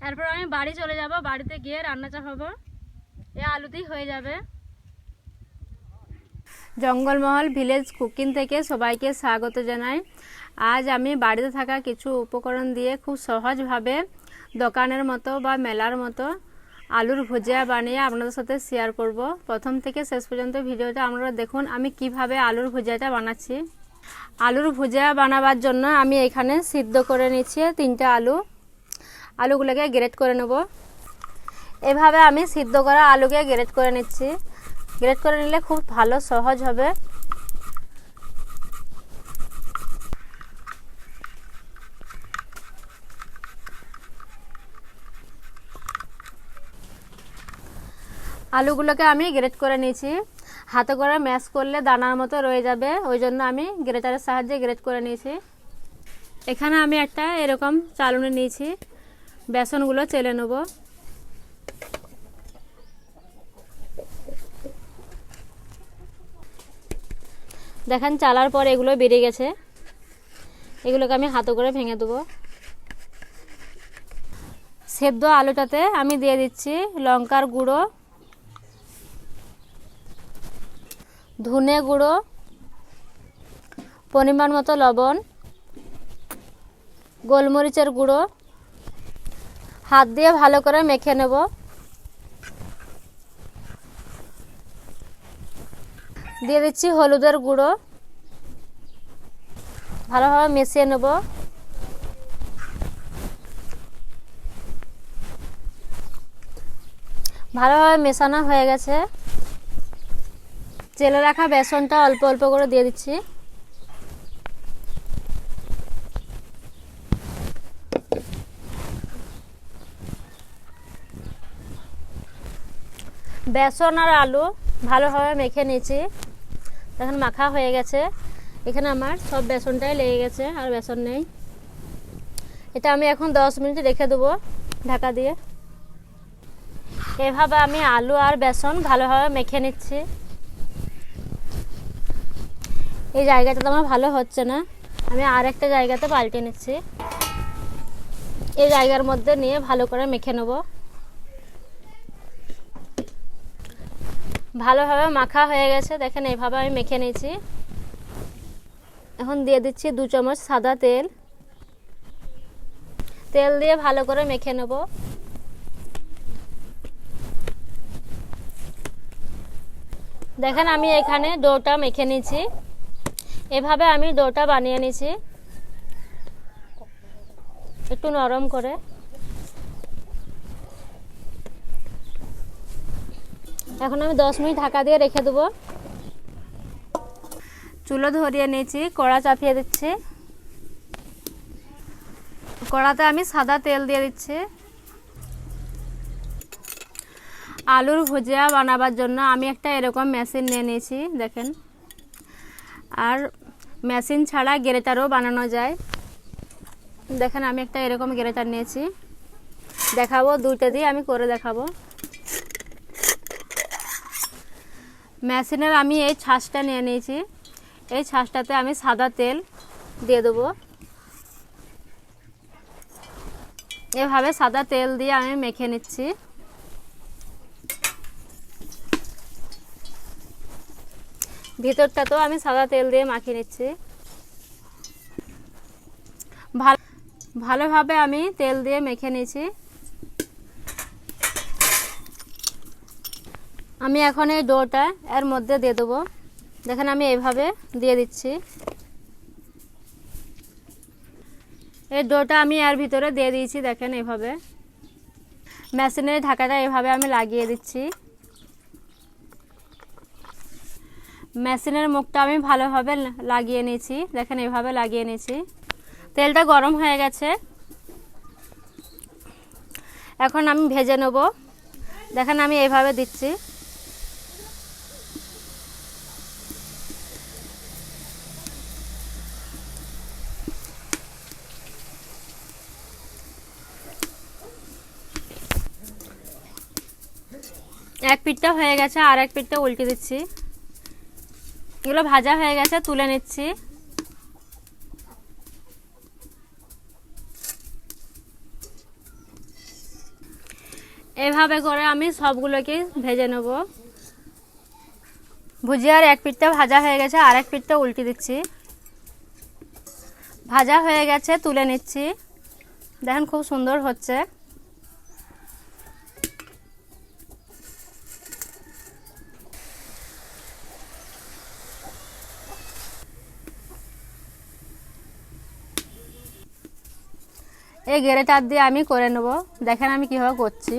তারপর আমি বাড়ি চলে যাব, বাড়িতে গিয়ে রান্না চাপাবো। এই আলুতেই হয়ে যাবে। জঙ্গলমহল ভিলেজ কুকিং থেকে সবাইকে স্বাগত জানাই। আজ আমি বাড়িতে থাকা কিছু উপকরণ দিয়ে খুব সহজভাবে দোকানের মতো বা মেলার মতো আলুর ভুজিয়া বানিয়ে আপনাদের সাথে শেয়ার করব। প্রথম থেকে শেষ পর্যন্ত ভিডিওটা আপনারা দেখুন আমি কিভাবে আলুর ভুজিয়াটা বানাচ্ছি। আলুর ভুজিয়া বানাবার জন্য আমি এখানে সিদ্ধ করে নিচ্ছি 3টে আলু। আলুগুলোকে গ্রেট করে নেব। এভাবে আমি সিদ্ধ করা আলুকে গ্রেট করে নিচ্ছি। গ্রেট করে নিলে খুব ভালো সহজ হবে। আলুগুলোকে আমি গ্রেট করে নিয়েছি। হাতে করে ম্যাশ করলে দানার মতো রয়ে যাবে, ওই জন্য আমি গ্রেটারের সাহায্যে গ্রেট করে নিয়েছি। এখানে আমি একটা এরকম চালুনি নিয়েছি, বেসনগুলো চেলে নেব। দেখেন চালার পর এগুলো বেরিয়ে গেছে, এগুলোকে আমি হাতে করে ভেঙে দেবো। সেদ্ধ আলুটাতে আমি দিয়ে দিচ্ছি লঙ্কার গুঁড়ো, ধনে গুঁড়ো, পরিমাণ মতো লবণ, গোলমরিচের গুঁড়ো। হাত দিয়ে ভালো করে মেখে নেব। দিয়ে দিচ্ছি হলুদের গুঁড়ো, ভালোভাবে মিশিয়ে নেব। ভালোভাবে মেশানো হয়ে গেছে। চেলে রাখা বেসনটা অল্প অল্প করে দিয়ে দিচ্ছি। বেসন আর আলু ভালোভাবে মেখে নিয়েছি। এখন মাখা হয়ে গেছে। এখানে আমার সব বেসনটাই লেগে গেছে, আর বেসন নেই। এটা আমি এখন 10 মিনিট রেখে দেবো ঢাকা দিয়ে। এভাবে আমি আলু আর বেসন ভালোভাবে মেখে নিচ্ছি। এই জায়গাটা তো আমার ভালো হচ্ছে না, আমি আর একটা জায়গাতে পাল্টে নিচ্ছি। এই জায়গার মধ্যে নিয়ে ভালো করে মেখে নেব। ভালোভাবে মাখা হয়ে গেছে, দেখেন এইভাবে আমি মেখে নিয়েছি। এখন দিয়ে দিচ্ছি 2 চামচ সাদা তেল। তেল দিয়ে ভালো করে মেখে নেব। দেখেন আমি এখানে ডোটা মেখে নিয়েছি। এভাবে আমি ডোটা বানিয়ে নিয়েছি একটু নরম করে। এখন আমি 10 মিনিট ঢাকা দিয়ে রেখে দেবো। চুলো ধরিয়ে নিয়েছি, কড়া চাপিয়ে দিচ্ছি। কড়াতে আমি সাদা তেল দিয়ে দিচ্ছি। আলুর ভুজিয়া বানাবার জন্য আমি একটা এরকম মেশিন নিয়ে নিয়েছি, দেখেন। আর মেশিন ছাড়া গ্রেটারও বানানো যায়। দেখেন আমি একটা এরকম গ্রেটার নিয়েছি, দেখাবো দুইটা দিয়ে আমি করে দেখাবো। মেশিনের আমি এই ছাঁচটা নিয়ে নিয়েছি। এই ছাঁচটাতে আমি সাদা তেল দিয়ে দেবো। এভাবে সাদা তেল দিয়ে আমি মেখে নিচ্ছি। ভিতরটাতেও আমি সাদা তেল দিয়ে মাখিয়ে নিচ্ছি। ভালোভাবে আমি তেল দিয়ে মেখে নিয়েছি। আমি এখন এই ডোটা এর মধ্যে দিয়ে দেবো। দেখেন আমি এইভাবে দিয়ে দিচ্ছি। এই ডোটা আমি এর ভিতরে দিয়ে দিয়েছি, দেখেন এইভাবে। মেশিনের ঢাকাটা এইভাবে আমি লাগিয়ে দিচ্ছি। মেশিনের মুখটা আমি ভালোভাবে লাগিয়ে নিয়েছি, দেখেন এইভাবে লাগিয়ে নিয়েছি। তেলটা গরম হয়ে গেছে। এখন আমি ভেজে নেব। দেখেন আমি এইভাবে দিচ্ছি। এক পিঠটা হয়ে গেছে, আর এক পিঠটা উল্টে দিচ্ছি। এগুলো ভাজা হয়ে গেছে, তুলে নিচ্ছি। এভাবে করে আমি সবগুলোকে ভেজে নেব। ভুজিয়ার এক পিঠটা ভাজা হয়ে গেছে, আর এক পিঠটা উল্টে দিচ্ছি। ভাজা হয়ে গেছে, তুলে নিচ্ছি। দেখেন খুব সুন্দর হচ্ছে। এই গ্রেটার দিয়ে আমি করে নেব। দেখেন আমি কিভাবে করছি।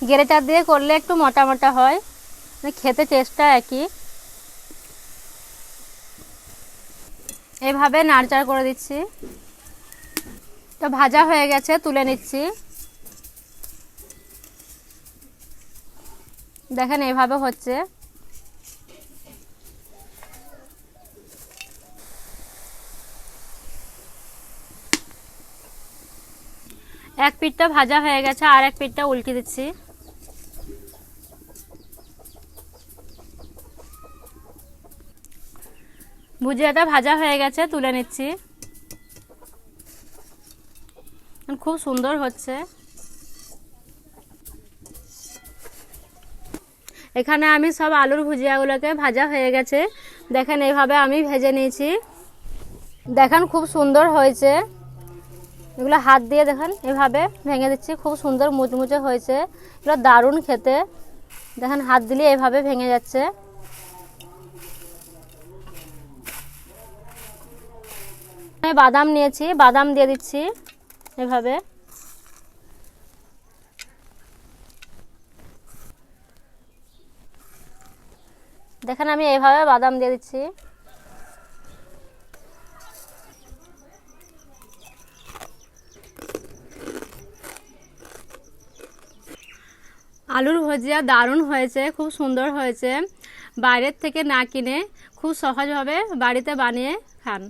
গ্রেটার দিয়ে করলে একটু মোটা মোটা হয়, খেতে টেস্টটা একই। এভাবে নাড়চাড় করে দিচ্ছি। তো ভাজা হয়ে গেছে, তুলে নিচ্ছি। দেখেন এভাবে হচ্ছে। এক পিঠটা ভাজা হয়ে গেছে, আর এক পিঠটা উল্টে দিচ্ছি। ভুজিয়াটা ভাজা হয়ে গেছে, তুলে নিচ্ছি। খুব সুন্দর হচ্ছে। এখানে আমি সব আলুর ভুজিয়াগুলোকে ভাজা হয়ে গেছে, দেখেন এইভাবে আমি ভেজে নিয়েছি। দেখেন খুব সুন্দর হয়েছে। এগুলো হাত দিয়ে দেখেন এভাবে ভেঙে দিচ্ছি, খুব সুন্দর মুচমুচে হয়েছে। এগুলো দারুণ খেতে। দেখেন হাত দিলে এভাবে ভেঙে যাচ্ছে। আমি বাদাম নিয়েছি, বাদাম দিয়ে দিচ্ছি এভাবে। দেখেন আমি এইভাবে বাদাম দিয়ে দিচ্ছি। আলুর ভুজিয়া দারুণ হয়েছে, খুব সুন্দর হয়েছে। বাইরের থেকে না কিনে খুব সহজভাবে বাড়িতে বানিয়ে খান।